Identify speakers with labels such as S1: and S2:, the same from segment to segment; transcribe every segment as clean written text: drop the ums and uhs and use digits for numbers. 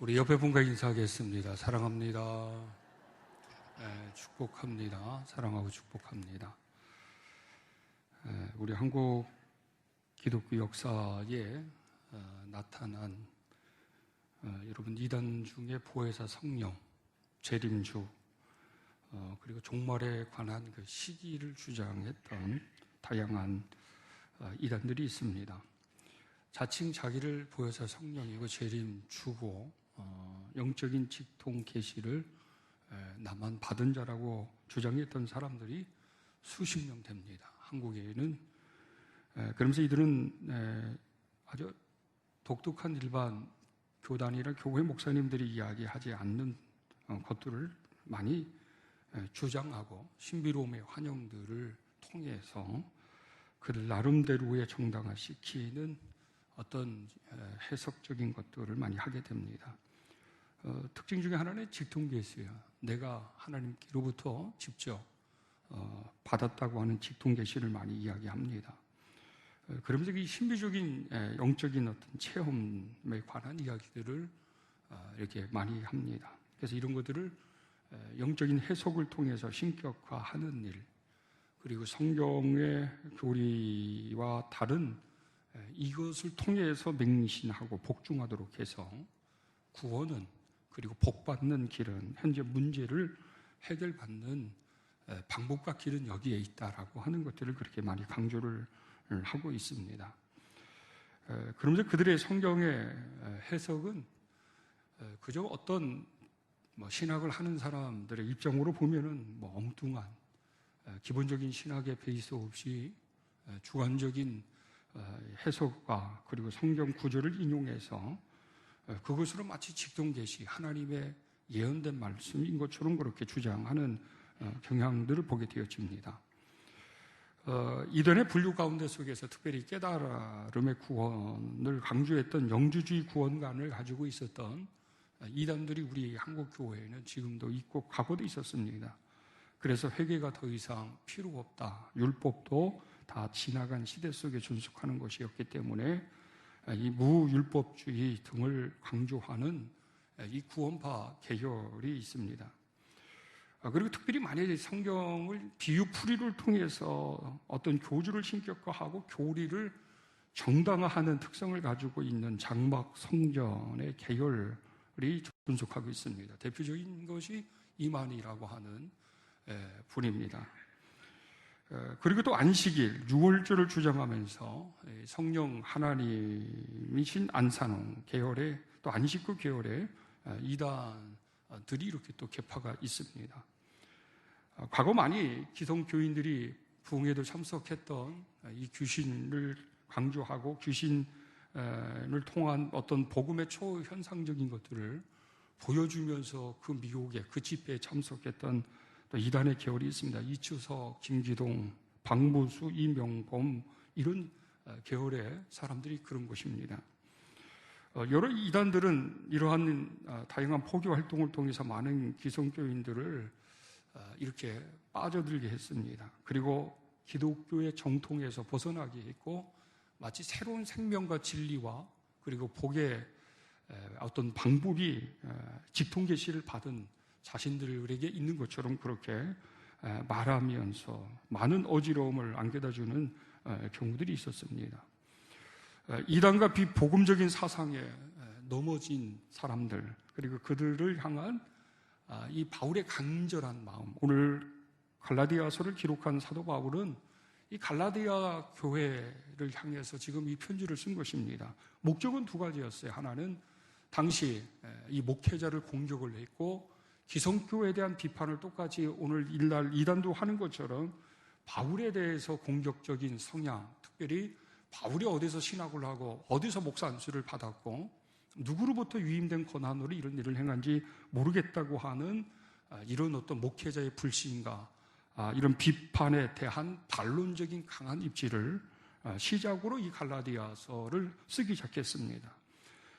S1: 우리 옆에 분과 인사하겠습니다. 사랑합니다. 축복합니다. 사랑하고 축복합니다. 우리 한국 기독교 역사에 나타난 여러분 이단 중에 보혜사 성령, 재림주, 그리고 종말에 관한 그 시기를 주장했던 다양한 이단들이 있습니다. 자칭 자기를 보혜사 성령이고 재림주고 영적인 직통 계시를 나만 받은 자라고 주장했던 사람들이 수십 명 됩니다. 한국에는. 그러면서 이들은 아주 독특한 일반 교단이나 교회 목사님들이 이야기하지 않는 것들을 많이 주장하고 신비로움의 환영들을 통해서 그들 나름대로의 정당화시키는 어떤 해석적인 것들을 많이 하게 됩니다. 특징 중에 하나는 직통계시예요. 내가 하나님께로부터 직접 받았다고 하는 직통계시를 많이 이야기합니다. 그러면서 이 신비적인 영적인 어떤 체험에 관한 이야기들을 이렇게 많이 합니다. 그래서 이런 것들을 영적인 해석을 통해서 신격화하는 일, 그리고 성경의 교리와 다른 이것을 통해서 맹신하고 복종하도록 해서 구원은, 그리고 복받는 길은, 현재 문제를 해결받는 방법과 길은 여기에 있다라고 하는 것들을 그렇게 많이 강조를 하고 있습니다. 그러면서 그들의 성경의 해석은 그저 어떤 신학을 하는 사람들의 입장으로 보면은 엉뚱한 기본적인 신학의 베이스 없이 주관적인 해석과 그리고 성경 구절을 인용해서 그것으로 마치 직통계시, 하나님의 예언된 말씀인 것처럼 그렇게 주장하는 경향들을 보게 되어집니다. 이전의 분류 가운데 속에서 특별히 깨달음의 구원을 강조했던 영주주의 구원관을 가지고 있었던 이단들이 우리 한국 교회에는 지금도 있고 과거도 있었습니다. 그래서 회개가 더 이상 필요 없다, 율법도 다 지나간 시대 속에 존속하는 것이었기 때문에 이 무율법주의 등을 강조하는 이 구원파 계열이 있습니다. 그리고 특별히 만약에 성경을 비유풀이를 통해서 어떤 교주를 신격화하고 교리를 정당화하는 특성을 가지고 있는 장막 성전의 계열이 존속하고 있습니다. 대표적인 것이 이만희라고 하는 분입니다. 그리고 또 안식일, 유월절을 주장하면서 성령 하나님이신 안산홍 계열의, 또 안식구 계열의 이단들이 이렇게 또 계파가 있습니다. 과거 많이 기성교인들이 부흥회도 참석했던 이 귀신을 강조하고 귀신을 통한 어떤 복음의 초현상적인 것들을 보여주면서 그 미혹에, 그 집회에 참석했던 또 이단의 계열이 있습니다. 이추석, 김기동, 박무수, 이명범, 이런 계열의 사람들이 그런 것입니다. 여러 이단들은 이러한 다양한 포교 활동을 통해서 많은 기성교인들을 이렇게 빠져들게 했습니다. 그리고 기독교의 정통에서 벗어나게 했고, 마치 새로운 생명과 진리와 그리고 복의 어떤 방법이 직통계시를 받은 자신들에게 있는 것처럼 그렇게 말하면서 많은 어지러움을 안겨다주는 경우들이 있었습니다. 이단과 비복음적인 사상에 넘어진 사람들, 그리고 그들을 향한 이 바울의 간절한 마음, 오늘 갈라디아서를 기록한 사도 바울은 이 갈라디아 교회를 향해서 지금 이 편지를 쓴 것입니다. 목적은 두 가지였어요. 하나는 당시 이 목회자를 공격을 했고, 기성교회에 대한 비판을 똑같이 오늘 일날 이단도 하는 것처럼 바울에 대해서 공격적인 성향, 특별히 바울이 어디서 신학을 하고 어디서 목사 안수를 받았고 누구로부터 위임된 권한으로 이런 일을 행한지 모르겠다고 하는 이런 어떤 목회자의 불신과 이런 비판에 대한 반론적인 강한 입지를 시작으로 이 갈라디아서를 쓰기 시작했습니다.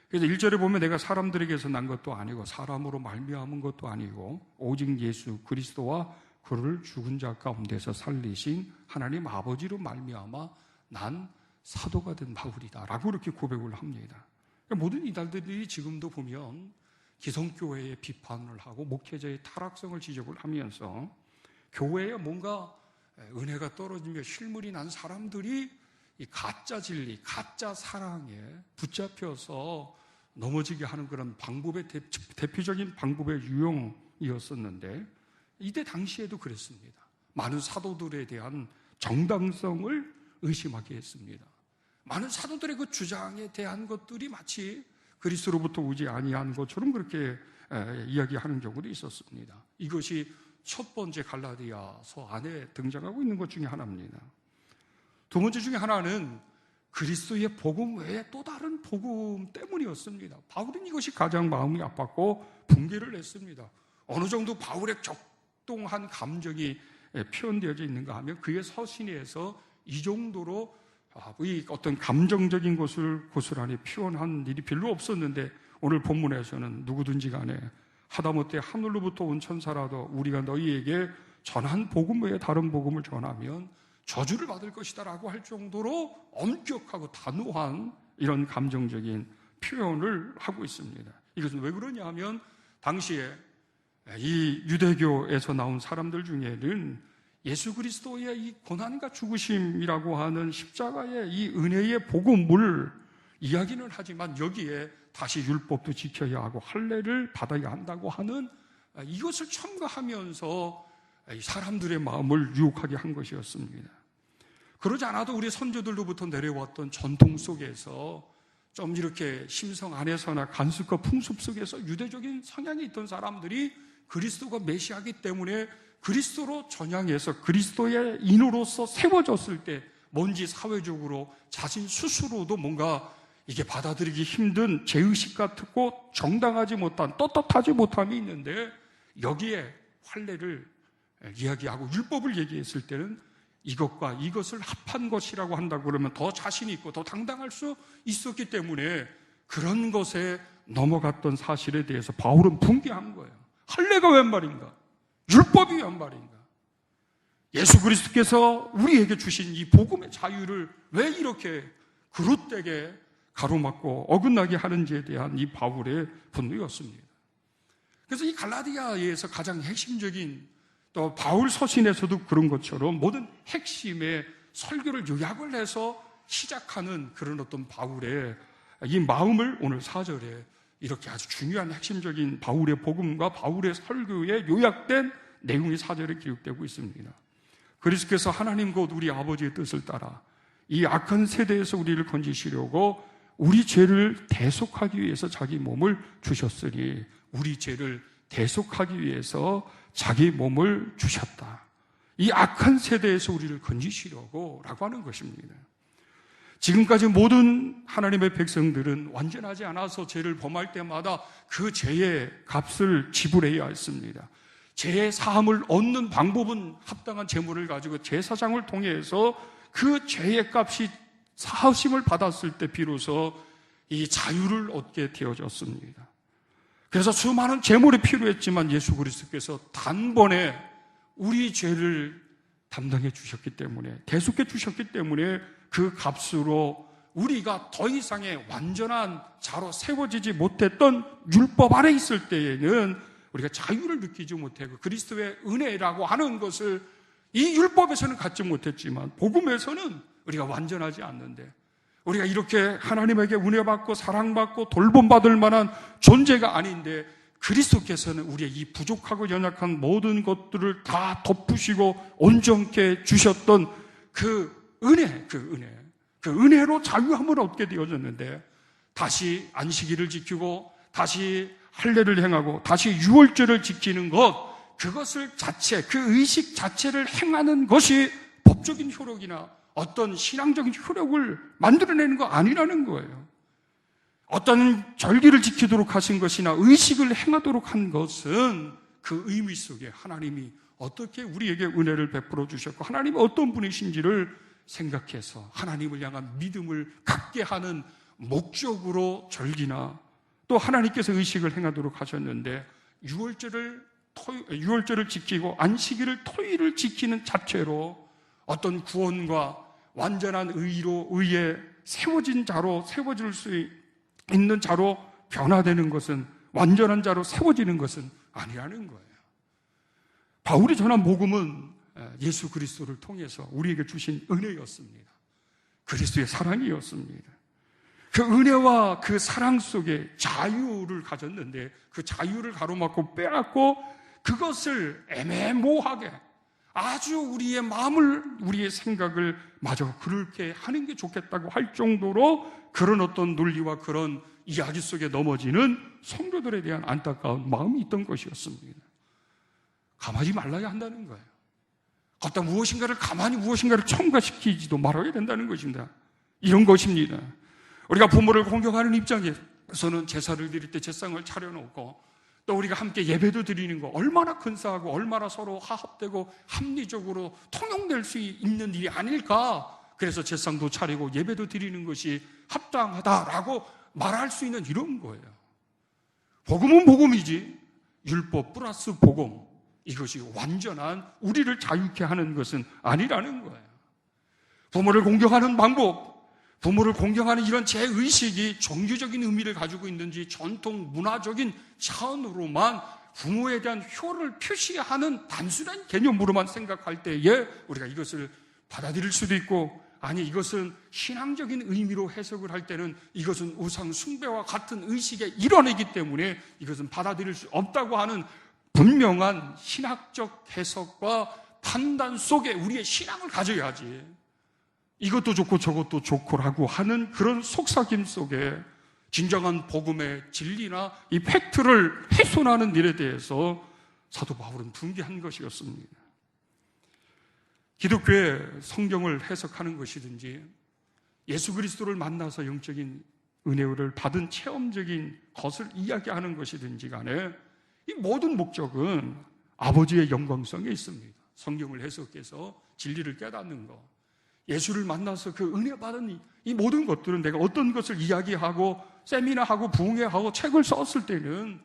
S1: 그래서 1절에 보면 내가 사람들에게서 난 것도 아니고 사람으로 말미암은 것도 아니고 오직 예수 그리스도와 그를 죽은 자 가운데서 살리신 하나님 아버지로 말미암아 난 사도가 된 바울이다 라고 이렇게 고백을 합니다. 모든 이단들이 지금도 보면 기성교회의 비판을 하고 목회자의 타락성을 지적을 하면서 교회에 뭔가 은혜가 떨어지며 실물이 난 사람들이 이 가짜 진리, 가짜 사랑에 붙잡혀서 넘어지게 하는 그런 방법의 대표적인 방법의 유형이었었는데, 이때 당시에도 그랬습니다. 많은 사도들에 대한 정당성을 의심하게 했습니다. 많은 사도들의 그 주장에 대한 것들이 마치 그리스도로부터 오지 아니한 것처럼 그렇게 이야기하는 경우도 있었습니다. 이것이 첫 번째 갈라디아서 안에 등장하고 있는 것 중에 하나입니다. 두 번째 중에 하나는 그리스도의 복음 외에 또 다른 복음 때문이었습니다. 바울은 이것이 가장 마음이 아팠고 붕괴를 했습니다. 어느 정도 바울의 격동한 감정이 표현되어져 있는가 하면 그의 서신에서 이 정도로 이 어떤 감정적인 것을 고스란히 표현한 일이 별로 없었는데, 오늘 본문에서는 누구든지 간에 하다못해 하늘로부터 온 천사라도 우리가 너희에게 전한 복음 외에 다른 복음을 전하면 저주를 받을 것이다 라고 할 정도로 엄격하고 단호한 이런 감정적인 표현을 하고 있습니다. 이것은 왜 그러냐 하면 당시에 이 유대교에서 나온 사람들 중에는 예수 그리스도의 이 고난과 죽으심이라고 하는 십자가의 이 은혜의 복음을 이야기는 하지만 여기에 다시 율법도 지켜야 하고 할례를 받아야 한다고 하는 이것을 첨가하면서 사람들의 마음을 유혹하게 한 것이었습니다. 그러지 않아도 우리 선조들로부터 내려왔던 전통 속에서 좀 이렇게 심성 안에서나 간습과 풍습 속에서 유대적인 성향이 있던 사람들이 그리스도가 메시아이기 때문에 그리스도로 전향해서 그리스도의 인으로서 세워졌을 때 뭔지 사회적으로 자신 스스로도 뭔가 이게 받아들이기 힘든 죄의식 같고 정당하지 못한 떳떳하지 못함이 있는데, 여기에 할례를 이야기하고 율법을 얘기했을 때는 이것과 이것을 합한 것이라고 한다고 그러면 더 자신이 있고 더 당당할 수 있었기 때문에 그런 것에 넘어갔던 사실에 대해서 바울은 붕괴한 거예요. 할례가 웬 말인가? 율법이 웬 말인가? 예수 그리스도께서 우리에게 주신 이 복음의 자유를 왜 이렇게 그릇되게 가로막고 어긋나게 하는지에 대한 이 바울의 분노였습니다. 그래서 이 갈라디아에서 가장 핵심적인, 또 바울 서신에서도 그런 것처럼 모든 핵심의 설교를 요약을 해서 시작하는 그런 어떤 바울의 이 마음을 오늘 4절에 이렇게 아주 중요한 핵심적인 바울의 복음과 바울의 설교에 요약된 내용이 4절에 기록되고 있습니다. 그리스도께서 하나님 곧 우리 아버지의 뜻을 따라 이 악한 세대에서 우리를 건지시려고 우리 죄를 대속하기 위해서 자기 몸을 주셨으니, 우리 죄를 대속하기 위해서 자기 몸을 주셨다. 이 악한 세대에서 우리를 건지시려고 라고 하는 것입니다. 지금까지 모든 하나님의 백성들은 완전하지 않아서 죄를 범할 때마다 그 죄의 값을 지불해야 했습니다. 죄의 사함을 얻는 방법은 합당한 제물을 가지고 제사장을 통해서 그 죄의 값이 사하심을 받았을 때 비로소 이 자유를 얻게 되어졌습니다. 그래서 수많은 제물이 필요했지만 예수 그리스도께서 단번에 우리 죄를 담당해 주셨기 때문에, 대속해 주셨기 때문에 그 값으로 우리가 더 이상의 완전한 자로 세워지지 못했던 율법 아래 있을 때에는 우리가 자유를 느끼지 못하고 그리스도의 은혜라고 하는 것을 이 율법에서는 갖지 못했지만 복음에서는 우리가 완전하지 않는데, 우리가 이렇게 하나님에게 은혜받고 사랑받고 돌봄받을 만한 존재가 아닌데 그리스도께서는 우리의 이 부족하고 연약한 모든 것들을 다 덮으시고 온전케 주셨던 그 은혜로 자유함을 얻게 되어졌는데, 다시 안식일을 지키고 다시 할례를 행하고 다시 유월절을 지키는 것, 그것을 자체, 그 의식 자체를 행하는 것이 법적인 효력이나 어떤 신앙적인 효력을 만들어내는 거 아니라는 거예요. 어떤 절기를 지키도록 하신 것이나 의식을 행하도록 한 것은 그 의미 속에 하나님이 어떻게 우리에게 은혜를 베풀어 주셨고 하나님이 어떤 분이신지를 생각해서 하나님을 향한 믿음을 갖게 하는 목적으로 절기나 또 하나님께서 의식을 행하도록 하셨는데, 유월절을 지키고 안식일을 토일을 지키는 자체로 어떤 구원과 완전한 의에 세워진 자로, 세워질 수 있는 자로 변화되는 것은 완전한 자로 세워지는 것은 아니라는 거예요. 바울이 전한 복음은 예수 그리스도를 통해서 우리에게 주신 은혜였습니다. 그리스도의 사랑이었습니다. 그 은혜와 그 사랑 속에 자유를 가졌는데 그 자유를 가로막고 빼앗고 그것을 애매모호하게 아주 우리의 마음을, 우리의 생각을 마저 그렇게 하는 게 좋겠다고 할 정도로 그런 어떤 논리와 그런 이야기 속에 넘어지는 성도들에 대한 안타까운 마음이 있던 것이었습니다. 가만히 말라야 한다는 거예요. 갖다 무엇인가를 가만히 무엇인가를 첨가시키지도 말아야 된다는 것입니다. 이런 것입니다. 우리가 부모를 공경하는 입장에서는 제사를 드릴 때 제상을 차려놓고 또 우리가 함께 예배도 드리는 거 얼마나 근사하고 얼마나 서로 화합되고 합리적으로 통용될 수 있는 일이 아닐까. 그래서 제상도 차리고 예배도 드리는 것이 합당하다라고 말할 수 있는 이런 거예요. 복음은 복음이지 율법 플러스 복음, 이것이 완전한 우리를 자유케 하는 것은 아니라는 거예요. 부모를 공경하는 방법, 부모를 공경하는 이런 제의식이 종교적인 의미를 가지고 있는지 전통 문화적인 차원으로만 부모에 대한 효를 표시하는 단순한 개념으로만 생각할 때에 우리가 이것을 받아들일 수도 있고, 아니 이것은 신앙적인 의미로 해석을 할 때는 이것은 우상 숭배와 같은 의식의 일원이기 때문에 이것은 받아들일 수 없다고 하는 분명한 신학적 해석과 판단 속에 우리의 신앙을 가져야지, 이것도 좋고 저것도 좋고라고 하는 그런 속삭임 속에 진정한 복음의 진리나 이 팩트를 훼손하는 일에 대해서 사도 바울은 분개한 것이었습니다. 기독교의 성경을 해석하는 것이든지 예수 그리스도를 만나서 영적인 은혜를 받은 체험적인 것을 이야기하는 것이든지 간에 이 모든 목적은 아버지의 영광성에 있습니다. 성경을 해석해서 진리를 깨닫는 것, 예수를 만나서 그 은혜 받은 이 모든 것들은 내가 어떤 것을 이야기하고 세미나하고 부흥회하고 책을 썼을 때는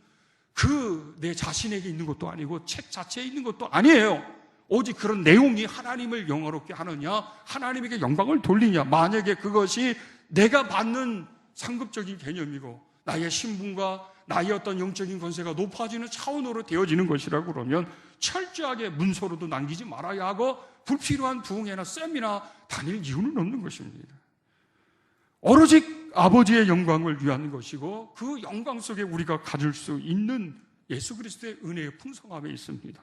S1: 그 내 자신에게 있는 것도 아니고 책 자체에 있는 것도 아니에요. 오직 그런 내용이 하나님을 영화롭게 하느냐, 하나님에게 영광을 돌리냐. 만약에 그것이 내가 받는 상급적인 개념이고 나의 신분과 나의 어떤 영적인 권세가 높아지는 차원으로 되어지는 것이라고 그러면 철저하게 문서로도 남기지 말아야 하고 불필요한 부흥회나 세미나 다닐 이유는 없는 것입니다. 오로지 아버지의 영광을 위한 것이고 그 영광 속에 우리가 가질 수 있는 예수 그리스도의 은혜의 풍성함에 있습니다.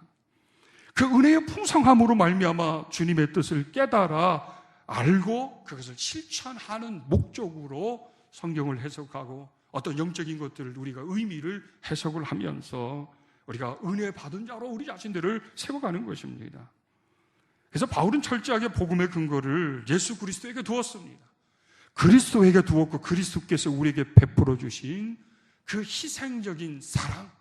S1: 그 은혜의 풍성함으로 말미암아 주님의 뜻을 깨달아 알고 그것을 실천하는 목적으로 성경을 해석하고 어떤 영적인 것들을 우리가 의미를 해석을 하면서 우리가 은혜 받은 자로 우리 자신들을 세워가는 것입니다. 그래서 바울은 철저하게 복음의 근거를 예수 그리스도에게 두었습니다. 그리스도에게 두었고 그리스도께서 우리에게 베풀어 주신 그 희생적인 사랑,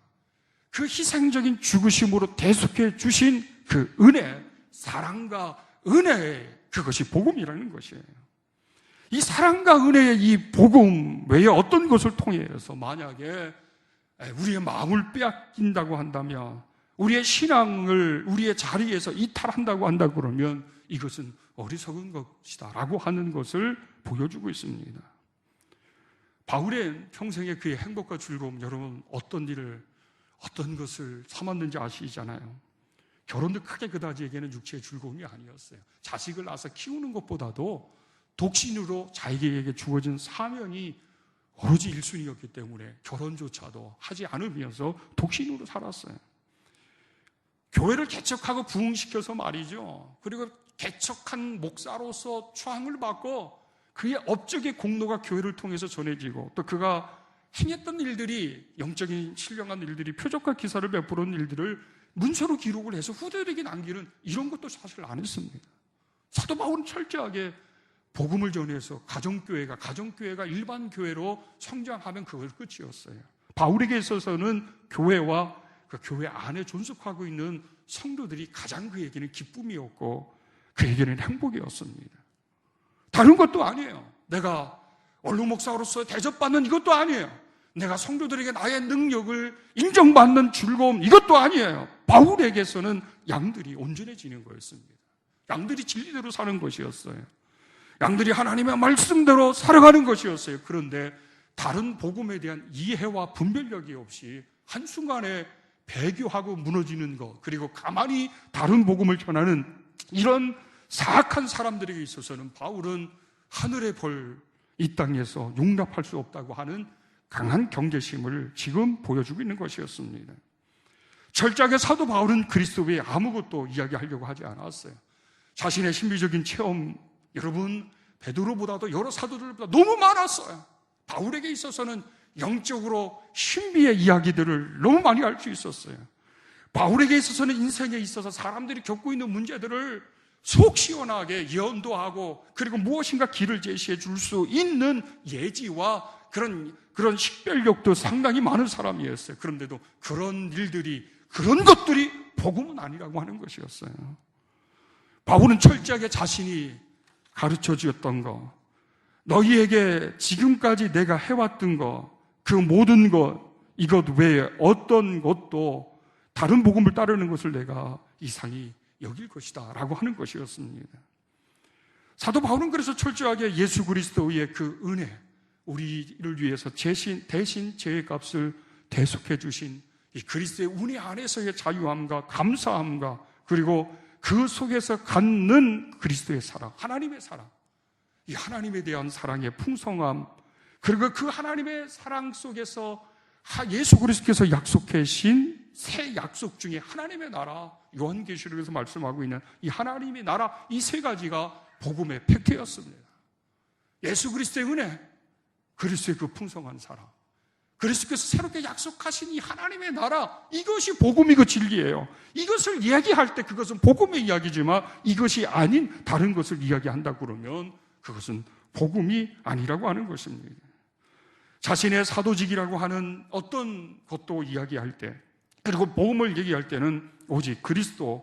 S1: 그 희생적인 죽으심으로 대속해 주신 그 은혜, 사랑과 은혜, 그것이 복음이라는 것이에요. 이 사랑과 은혜의 이 복음 외에 어떤 것을 통해서 만약에 우리의 마음을 빼앗긴다고 한다면, 우리의 신앙을 우리의 자리에서 이탈한다고 한다 그러면 이것은 어리석은 것이다 라고 하는 것을 보여주고 있습니다. 바울의 평생의 그의 행복과 즐거움, 여러분 어떤 것을 삼았는지 아시잖아요. 결혼도 크게 그다지에게는 육체의 즐거움이 아니었어요. 자식을 낳아서 키우는 것보다도 독신으로 자기에게 주어진 사명이 오로지 1순위였기 때문에 결혼조차도 하지 않으면서 독신으로 살았어요. 교회를 개척하고 부흥시켜서 말이죠. 그리고 개척한 목사로서 초항을 받고 그의 업적의 공로가 교회를 통해서 전해지고 또 그가 행했던 일들이, 영적인 신령한 일들이, 표적과 기사를 베푸는 일들을 문서로 기록을 해서 후대에게 남기는 이런 것도 사실 안 했습니다. 사도 바울은 철저하게 복음을 전해서 가정교회가 일반 교회로 성장하면 그걸 끝이었어요. 바울에게 있어서는 교회와 그 교회 안에 존속하고 있는 성도들이 가장 그에게는 기쁨이었고 그에게는 행복이었습니다. 다른 것도 아니에요. 내가 원로 목사로서 대접받는 이것도 아니에요. 내가 성도들에게 나의 능력을 인정받는 즐거움, 이것도 아니에요. 바울에게서는 양들이 온전해지는 거였습니다. 양들이 진리대로 사는 것이었어요. 양들이 하나님의 말씀대로 살아가는 것이었어요. 그런데 다른 복음에 대한 이해와 분별력이 없이 한순간에 배교하고 무너지는 것, 그리고 가만히 다른 복음을 전하는 이런 사악한 사람들에게 있어서는 바울은 하늘의 벌 이 땅에서 용납할 수 없다고 하는 강한 경계심을 지금 보여주고 있는 것이었습니다. 철저하게 사도 바울은 그리스도 외에 아무것도 이야기하려고 하지 않았어요. 자신의 신비적인 체험, 여러분 베드로보다도 여러 사도들보다 너무 많았어요. 바울에게 있어서는 영적으로 신비의 이야기들을 너무 많이 알 수 있었어요. 바울에게 있어서는 인생에 있어서 사람들이 겪고 있는 문제들을 속 시원하게 예언도 하고, 그리고 무엇인가 길을 제시해 줄 수 있는 예지와 그런 식별력도 상당히 많은 사람이었어요. 그런데도 그런 것들이 복음은 아니라고 하는 것이었어요. 바울은 철저하게 자신이 가르쳐 주었던 것, 너희에게 지금까지 내가 해왔던 것, 그 모든 것, 이것 외에 어떤 것도 다른 복음을 따르는 것을 내가 이상히 여길 것이다 라고 하는 것이었습니다. 사도 바울은 그래서 철저하게 예수 그리스도의 그 은혜, 우리를 위해서 대신 죄의 값을 대속해 주신 이 그리스도의 은혜 안에서의 자유함과 감사함과, 그리고 그 속에서 갖는 그리스도의 사랑, 하나님의 사랑, 이 하나님에 대한 사랑의 풍성함, 그리고 그 하나님의 사랑 속에서 예수 그리스도께서 약속해 주신 새 약속 중에 하나님의 나라, 요한계시록에서 말씀하고 있는 이 하나님의 나라, 이 세 가지가 복음의 팩트였습니다. 예수 그리스도의 은혜, 그리스도의 그 풍성한 사랑, 그리스도께서 새롭게 약속하신 이 하나님의 나라, 이것이 복음이고 진리예요. 이것을 이야기할 때 그것은 복음의 이야기지만 이것이 아닌 다른 것을 이야기한다고 그러면 그것은 복음이 아니라고 하는 것입니다. 자신의 사도직이라고 하는 어떤 것도 이야기할 때, 그리고 복음을 얘기할 때는 오직 그리스도로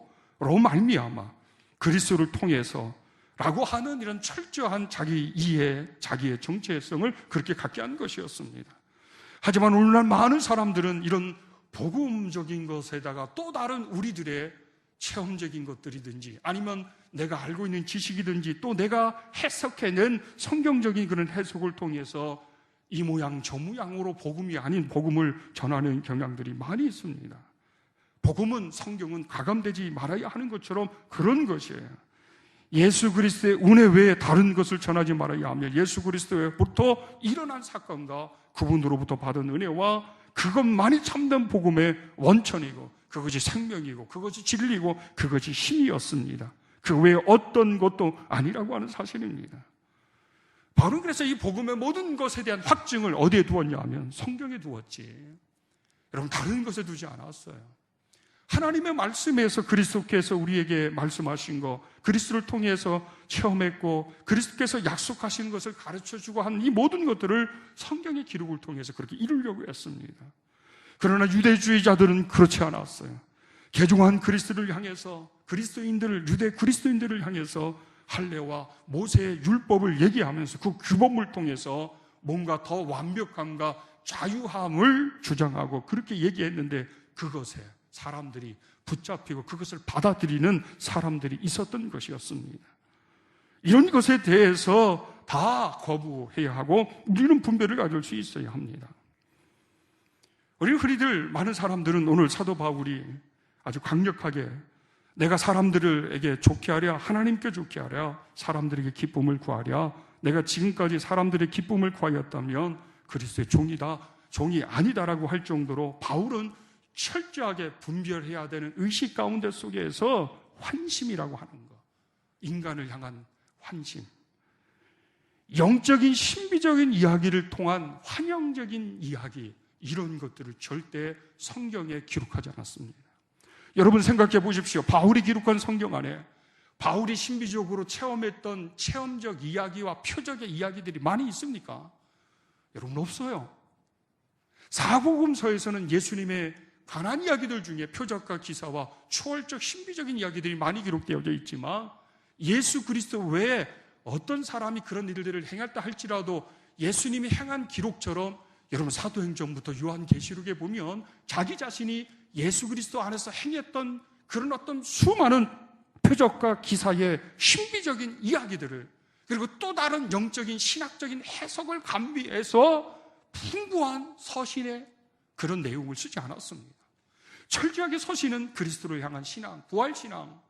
S1: 말미암아 그리스도를 통해서 라고 하는 이런 철저한 자기 이해, 자기의 정체성을 그렇게 갖게 한 것이었습니다. 하지만 오늘날 많은 사람들은 이런 복음적인 것에다가 또 다른 우리들의 체험적인 것들이든지, 아니면 내가 알고 있는 지식이든지, 또 내가 해석해낸 성경적인 그런 해석을 통해서 이 모양 저 모양으로 복음이 아닌 복음을 전하는 경향들이 많이 있습니다. 복음은, 성경은 가감되지 말아야 하는 것처럼 그런 것이에요. 예수 그리스도의 은혜 외에 다른 것을 전하지 말아야 하며, 예수 그리스도로부터 일어난 사건과 그분으로부터 받은 은혜와 그것만이 참된 복음의 원천이고, 그것이 생명이고, 그것이 진리고, 그것이 힘이었습니다. 그 외에 어떤 것도 아니라고 하는 사실입니다. 바울은 그래서 이 복음의 모든 것에 대한 확증을 어디에 두었냐 하면 성경에 두었지, 여러분 다른 것에 두지 않았어요. 하나님의 말씀에서 그리스도께서 우리에게 말씀하신 것, 그리스도를 통해서 체험했고 그리스도께서 약속하신 것을 가르쳐주고 한 이 모든 것들을 성경의 기록을 통해서 그렇게 이루려고 했습니다. 그러나 유대주의자들은 그렇지 않았어요. 개종한 그리스도를 향해서, 유대 그리스도인들을 향해서 할례와 모세의 율법을 얘기하면서 그 규범을 통해서 뭔가 더 완벽함과 자유함을 주장하고 그렇게 얘기했는데, 그것에 사람들이 붙잡히고 그것을 받아들이는 사람들이 있었던 것이었습니다. 이런 것에 대해서 다 거부해야 하고 우리는 분별을 가질 수 있어야 합니다. 우리 흔히들 많은 사람들은 오늘 사도 바울이 아주 강력하게 내가 사람들에게 좋게 하랴, 하나님께 좋게 하랴, 사람들에게 기쁨을 구하랴, 내가 지금까지 사람들의 기쁨을 구하였다면 그리스도의 종이다, 종이 아니다라고 할 정도로 바울은 철저하게 분별해야 되는 의식 가운데 속에서 환심이라고 하는 것, 인간을 향한 환심, 영적인 신비적인 이야기를 통한 환영적인 이야기, 이런 것들을 절대 성경에 기록하지 않았습니다. 여러분 생각해 보십시오. 바울이 기록한 성경 안에 바울이 신비적으로 체험했던 체험적 이야기와 표적의 이야기들이 많이 있습니까? 여러분 없어요. 사복음서에서는 예수님의 관한 이야기들 중에 표적과 기사와 초월적 신비적인 이야기들이 많이 기록되어져 있지만, 예수 그리스도 외에 어떤 사람이 그런 일들을 행했다 할지라도 예수님이 행한 기록처럼, 여러분 사도행전부터 요한계시록에 보면 자기 자신이 예수 그리스도 안에서 행했던 그런 어떤 수많은 표적과 기사의 신비적인 이야기들을, 그리고 또 다른 영적인 신학적인 해석을 감비해서 풍부한 서신에 그런 내용을 쓰지 않았습니다. 철저하게 서신은 그리스도를 향한 신앙, 부활신앙,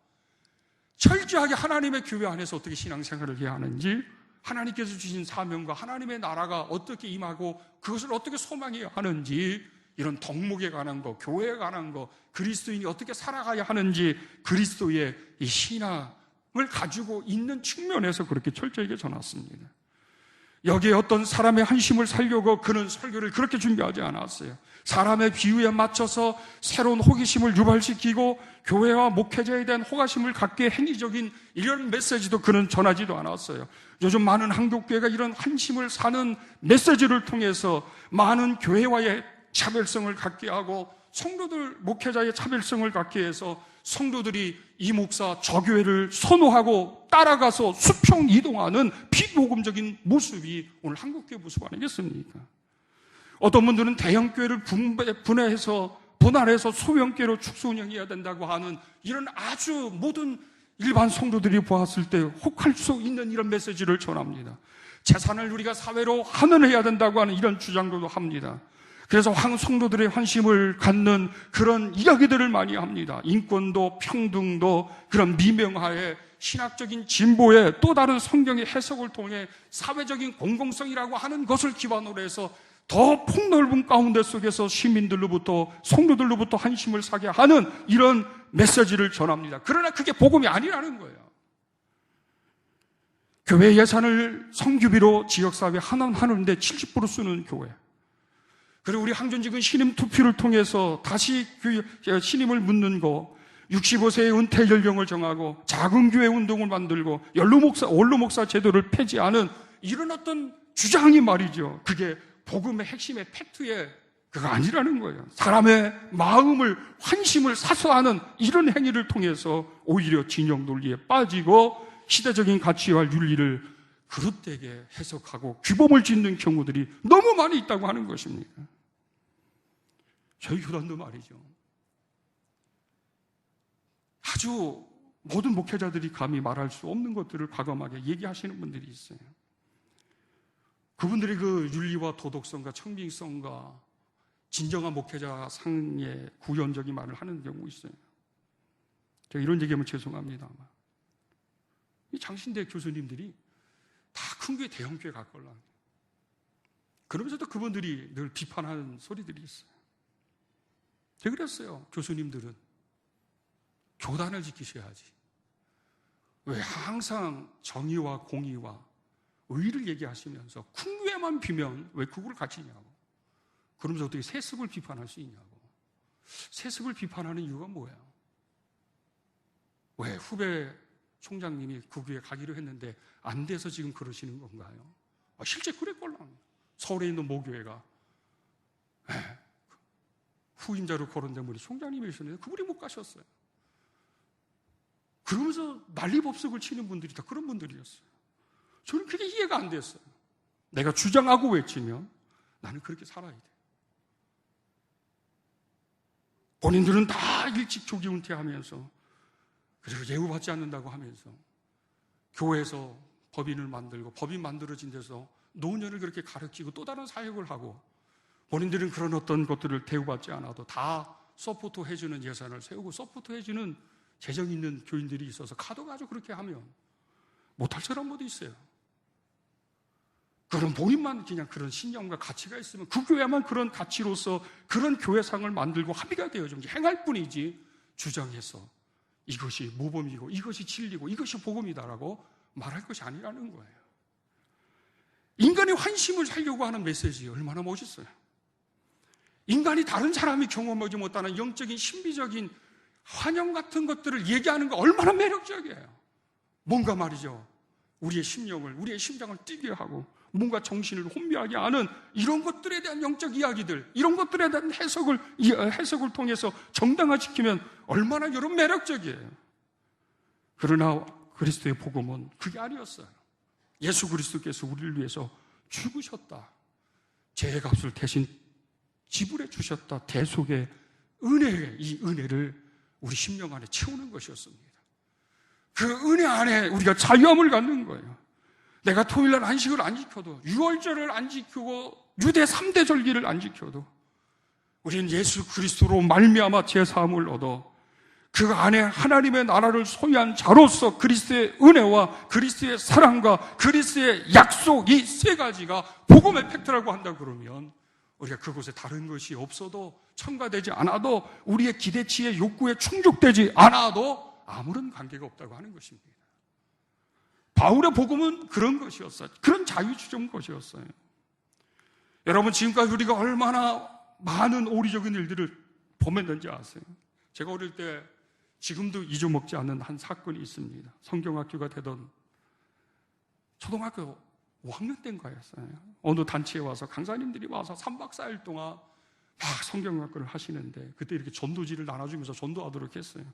S1: 철저하게 하나님의 교회 안에서 어떻게 신앙생활을 해야 하는지, 하나님께서 주신 사명과 하나님의 나라가 어떻게 임하고 그것을 어떻게 소망해야 하는지, 이런 덕목에 관한 거, 교회에 관한 거, 그리스도인이 어떻게 살아가야 하는지, 그리스도의 이 신앙을 가지고 있는 측면에서 그렇게 철저하게 전했습니다. 여기에 어떤 사람의 한심을 살려고 그는 설교를 그렇게 준비하지 않았어요. 사람의 비유에 맞춰서 새로운 호기심을 유발시키고 교회와 목회자에 대한 호기심을 갖게 행위적인 이런 메시지도 그는 전하지도 않았어요. 요즘 많은 한국교회가 이런 한심을 사는 메시지를 통해서 많은 교회와의 차별성을 갖게 하고 성도들, 목회자의 차별성을 갖게 해서 성도들이 이 목사 저 교회를 선호하고 따라가서 수평 이동하는 비복음적인 모습이 오늘 한국교회 모습 아니겠습니까? 어떤 분들은 대형교회를 분할해서 소형교회로 축소 운영해야 된다고 하는 이런 아주 모든 일반 성도들이 보았을 때 혹할 수 있는 이런 메시지를 전합니다. 재산을 우리가 사회로 환원해야 된다고 하는 이런 주장도 합니다. 그래서 성도들의 환심을 갖는 그런 이야기들을 많이 합니다. 인권도 평등도 그런 미명하에 신학적인 진보의 또 다른 성경의 해석을 통해 사회적인 공공성이라고 하는 것을 기반으로 해서 더 폭넓은 가운데 속에서 시민들로부터 성도들로부터 환심을 사게 하는 이런 메시지를 전합니다. 그러나 그게 복음이 아니라는 거예요. 교회 예산을 성규비로 지역사회 환원하는데 70% 쓰는 교회, 그리고 우리 항존직은 신임 투표를 통해서 다시 신임을 묻는 거, 65세의 은퇴 연령을 정하고 작은 교회 운동을 만들고 원로 목사 제도를 폐지하는 이런 어떤 주장이 말이죠. 그게 복음의 핵심의 팩트에 그거 아니라는 거예요. 사람의 마음을 환심을 사서하는 이런 행위를 통해서 오히려 진영 논리에 빠지고 시대적인 가치와 윤리를 그릇되게 해석하고 규범을 짓는 경우들이 너무 많이 있다고 하는 것입니다. 저희 교단도 말이죠. 아주 모든 목회자들이 감히 말할 수 없는 것들을 과감하게 얘기하시는 분들이 있어요. 그분들이 그 윤리와 도덕성과 청빙성과 진정한 목회자 상의 구현적인 말을 하는 경우 있어요. 제가 이런 얘기하면 죄송합니다만 이 장신대 교수님들이 다 큰 교회 대형교회 갈 걸라. 그러면서도 그분들이 늘 비판하는 소리들이 있어요. 제가 그랬어요. 교수님들은 교단을 지키셔야지. 왜 항상 정의와 공의와 의를 얘기하시면서 큰 교회만 비면 왜 그걸 가지냐고. 그러면서 어떻게 세습을 비판할 수 있냐고. 세습을 비판하는 이유가 뭐예요? 왜 후배 총장님이 그 교회 가기로 했는데 안 돼서 지금 그러시는 건가요? 실제 그랬걸라. 서울에 있는 모교회가 후임자로 거론된 분이 총장님이셨는데 그분이 못 가셨어요. 그러면서 난리법석을 치는 분들이 다 그런 분들이었어요. 저는 그게 이해가 안 됐어요. 내가 주장하고 외치면 나는 그렇게 살아야 돼. 본인들은 다 일찍 조기 은퇴하면서 그리고 예우받지 않는다고 하면서 교회에서 법인을 만들고 법인 만들어진 데서 노년을 그렇게 가르치고 또 다른 사역을 하고 본인들은 그런 어떤 것들을 대우받지 않아도 다 서포트 해주는 예산을 세우고 서포트 해주는 재정 있는 교인들이 있어서 가도 그렇게 하면 못할 사람도 있어요. 그런 본인만 그냥 그런 신념과 가치가 있으면 그 교회만 그런 가치로서 그런 교회상을 만들고 합의가 되어 좀 행할 뿐이지 주장해서 이것이 모범이고 이것이 진리고 이것이 복음이다라고 말할 것이 아니라는 거예요. 인간의 환심을 살려고 하는 메시지 얼마나 멋있어요. 인간이 다른 사람이 경험하지 못하는 영적인 신비적인 환영 같은 것들을 얘기하는 거 얼마나 매력적이에요. 뭔가 말이죠. 우리의 심령을, 우리의 심장을 뛰게 하고 뭔가 정신을 혼미하게 하는 이런 것들에 대한 영적 이야기들, 이런 것들에 대한 해석을 통해서 정당화시키면 얼마나 이런 매력적이에요. 그러나 그리스도의 복음은 그게 아니었어요. 예수 그리스도께서 우리를 위해서 죽으셨다. 죄의 값을 대신 지불해 주셨다. 대속의 은혜, 이 은혜를 우리 심령 안에 채우는 것이었습니다. 그 은혜 안에 우리가 자유함을 갖는 거예요. 내가 토요일날 안식을 안 지켜도 6월절을 안 지키고 유대 3대 절기를 안 지켜도 우리는 예수 그리스도로 말미암아 제사함을 얻어 그 안에 하나님의 나라를 소유한 자로서 그리스도의 은혜와 그리스도의 사랑과 그리스도의 약속, 이 세 가지가 복음의 팩트라고 한다 그러면 우리가 그곳에 다른 것이 없어도, 첨가되지 않아도, 우리의 기대치의 욕구에 충족되지 않아도 아무런 관계가 없다고 하는 것입니다. 바울의 복음은 그런 것이었어요. 그런 자유주점 것이었어요. 여러분, 지금까지 우리가 얼마나 많은 오리적인 일들을 범했는지 아세요? 제가 어릴 때 지금도 잊어먹지 않는 한 사건이 있습니다. 성경학교가 되던 초등학교 5학년 때인가였어요. 어느 단체에 와서 강사님들이 와서 3박 4일 동안 막 성경학교를 하시는데, 그때 이렇게 전도지를 나눠주면서 전도하도록 했어요.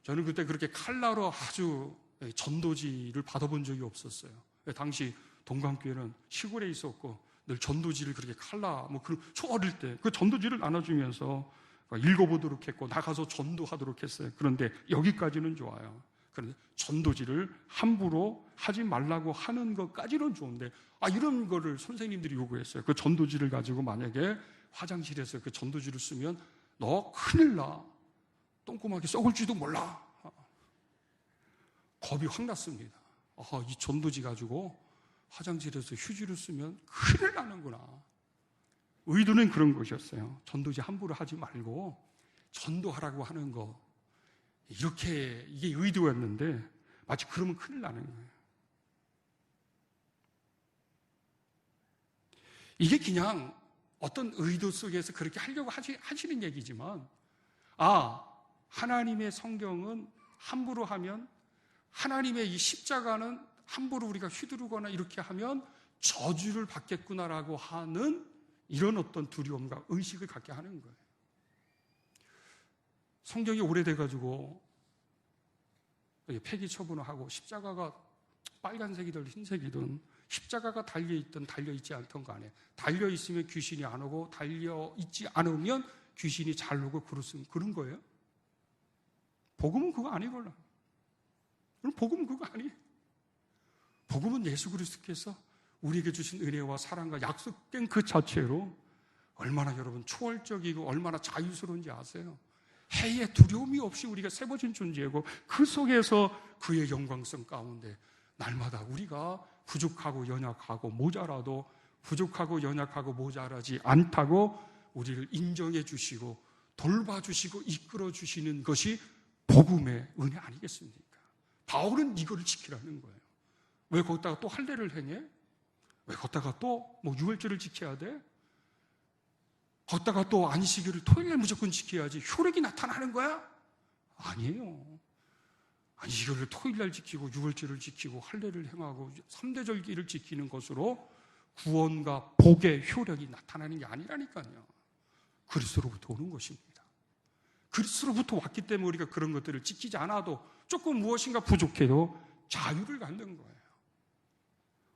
S1: 저는 그때 그렇게 칼라로 아주 전도지를 받아본 적이 없었어요. 당시 동강교회는 시골에 있었고 늘 전도지를 그렇게 칼라, 초 어릴 때 그 전도지를 나눠주면서 읽어보도록 했고 나가서 전도하도록 했어요. 그런데 여기까지는 좋아요. 그런데 전도지를 함부로 하지 말라고 하는 것까지는 좋은데, 이런 거를 선생님들이 요구했어요. 그 전도지를 가지고 만약에 화장실에서 그 전도지를 쓰면 너 큰일 나. 똥꼬하게 썩을지도 몰라. 겁이 확 났습니다. 이 전도지 가지고 화장실에서 휴지를 쓰면 큰일 나는구나. 의도는 그런 것이었어요. 전도지 함부로 하지 말고 전도하라고 하는 거, 이렇게 이게 의도였는데 마치 그러면 큰일 나는 거예요. 이게 그냥 어떤 의도 속에서 그렇게 하려고 하시는 얘기지만, 하나님의 성경은 함부로 하면, 하나님의 이 십자가는 함부로 우리가 휘두르거나 이렇게 하면 저주를 받겠구나라고 하는 이런 어떤 두려움과 의식을 갖게 하는 거예요. 성경이 오래돼가지고 폐기 처분을 하고 십자가가 빨간색이든 흰색이든 십자가가 달려있든 달려있지 않던 간에 달려있으면 귀신이 안 오고 달려있지 않으면 귀신이 잘 오고 그런 거예요? 복음은 그거 아니걸라. 복음은 그거 아니에요. 복음은 예수 그리스도께서 우리에게 주신 은혜와 사랑과 약속된 그 자체로 얼마나 여러분 초월적이고 얼마나 자유스러운지 아세요? 해의 두려움이 없이 우리가 세워진 존재이고, 그 속에서 그의 영광성 가운데 날마다 우리가 부족하고 연약하고 모자라도 부족하고 연약하고 모자라지 않다고 우리를 인정해 주시고 돌봐주시고 이끌어 주시는 것이 복음의 은혜 아니겠습니까? 바울은 이거를 지키라는 거예요. 왜 거기다가 또 할례를 행해? 왜 거기다가 또 유월절을 지켜야 돼? 거기다가 또 안식일을 토요일에 무조건 지켜야지 효력이 나타나는 거야? 아니에요. 안식일을 토요일날 지키고 유월절을 지키고 할례를 행하고 3대 절기를 지키는 것으로 구원과 복의 효력이 나타나는 게 아니라니까요. 그리스도로부터 오는 것입니다. 그리스도로부터 왔기 때문에 우리가 그런 것들을 지키지 않아도 조금 무엇인가 부족해도 자유를 갖는 거예요.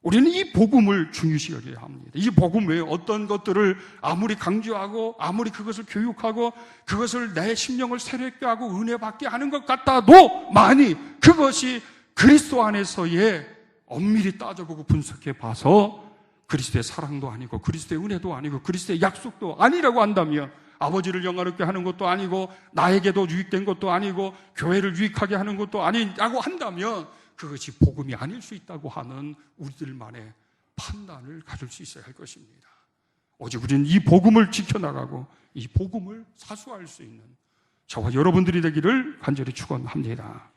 S1: 우리는 이 복음을 중요시 여겨야 합니다. 이 복음 외에 어떤 것들을 아무리 강조하고 아무리 그것을 교육하고 그것을 내 심령을 새롭게 하고 은혜 받게 하는 것 같아도 많이 그것이 그리스도 안에서의 엄밀히 따져보고 분석해 봐서 그리스도의 사랑도 아니고 그리스도의 은혜도 아니고 그리스도의 약속도 아니라고 한다면, 아버지를 영화롭게 하는 것도 아니고 나에게도 유익된 것도 아니고 교회를 유익하게 하는 것도 아니라고 한다면 그것이 복음이 아닐 수 있다고 하는 우리들만의 판단을 가질 수 있어야 할 것입니다. 오직 우리는 이 복음을 지켜나가고 이 복음을 사수할 수 있는 저와 여러분들이 되기를 간절히 축원합니다.